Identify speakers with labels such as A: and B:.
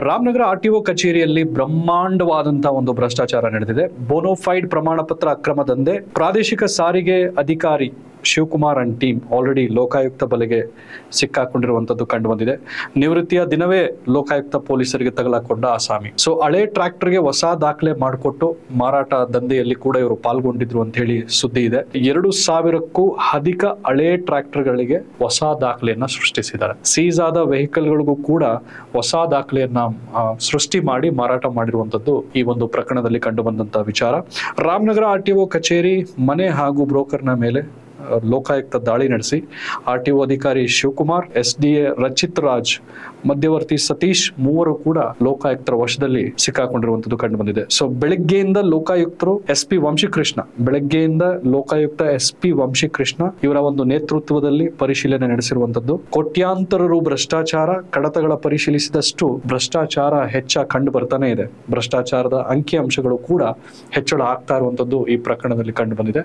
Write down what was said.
A: Ramanagara RTO ಕಚೇರಿಯಲ್ಲಿ ಬ್ರಹ್ಮಾಂಡವಾದಂತಹ ಒಂದು ಭ್ರಷ್ಟಾಚಾರ ನಡೆದಿದೆ. ಬೋನೋಫೈಡ್ ಪ್ರಮಾಣ ಪತ್ರ ಅಕ್ರಮ ದಂಧೆ. ಪ್ರಾದೇಶಿಕ ಸಾರಿಗೆ ಅಧಿಕಾರಿ Shivakumar and team already Lokayukta ಬಲೆಗೆ ಸಿಕ್ಕಾಕೊಂಡಿರುವಂತದ್ದು ಕಂಡು ಬಂದಿದೆ. ನಿವೃತ್ತಿಯ ದಿನವೇ ಲೋಕಾಯುಕ್ತ ಪೊಲೀಸರಿಗೆ ತಗಲಾಕೊಂಡ ಆಸಾಮಿ. ಸೊ ಹಳೆ ಟ್ರ್ಯಾಕ್ಟರ್ಗೆ ಹೊಸ ದಾಖಲೆ ಮಾಡಿಕೊಟ್ಟು ಮಾರಾಟ ದಂಧೆಯಲ್ಲಿ ಕೂಡ ಇವರು ಪಾಲ್ಗೊಂಡಿದ್ರು ಅಂತ ಹೇಳಿ ಸುದ್ದಿ ಇದೆ. 2,000ಕ್ಕೂ ಅಧಿಕ ಹಳೆ ಟ್ರ್ಯಾಕ್ಟರ್ಗಳಿಗೆ ಹೊಸ ದಾಖಲೆಯನ್ನ ಸೃಷ್ಟಿಸಿದ್ದಾರೆ. ಸೀಸ್ ಆದ ವೆಹಿಕಲ್ಗಳಿಗೂ ಕೂಡ ಹೊಸ ದಾಖಲೆಯನ್ನ ಸೃಷ್ಟಿ ಮಾಡಿ ಮಾರಾಟ ಮಾಡಿರುವಂತದ್ದು ಈ ಒಂದು ಪ್ರಕರಣದಲ್ಲಿ ಕಂಡು ಬಂದಂತಹ ವಿಚಾರ. ರಾಮನಗರ RTO ಕಚೇರಿ ಮನೆ ಹಾಗೂ ಬ್ರೋಕರ್ನ ಮೇಲೆ ಲೋಕಾಯುಕ್ತ ದಾಳಿ ನಡೆಸಿ RTO ಅಧಿಕಾರಿ ಶಿವಕುಮಾರ್, SDA ರಚಿತ್ ರಾಜ್, ಮಧ್ಯವರ್ತಿ ಸತೀಶ್ ಮೂವರು ಕೂಡ ಲೋಕಾಯುಕ್ತರ ವಶದಲ್ಲಿ ಸಿಕ್ಕಾಕೊಂಡಿರುವಂತದ್ದು ಕಂಡು ಬಂದಿದೆ. ಸೊ ಬೆಳಗ್ಗೆಯಿಂದ ಲೋಕಾಯುಕ್ತರು SP ವಂಶಿಕೃಷ್ಣ ಇವರ ಒಂದು ನೇತೃತ್ವದಲ್ಲಿ ಪರಿಶೀಲನೆ ನಡೆಸಿರುವಂತದ್ದು. ಕೋಟ್ಯಾಂತರ ರು ಭ್ರಷ್ಟಾಚಾರ, ಕಡತಗಳ ಪರಿಶೀಲಿಸಿದಷ್ಟು ಭ್ರಷ್ಟಾಚಾರ ಕಂಡು ಬರ್ತಾನೆ ಇದೆ. ಭ್ರಷ್ಟಾಚಾರದ ಅಂಕಿ ಅಂಶಗಳು ಕೂಡ ಹೆಚ್ಚಳ ಆಗ್ತಾ ಇರುವಂತದ್ದು ಈ ಪ್ರಕರಣದಲ್ಲಿ ಕಂಡು ಬಂದಿದೆ.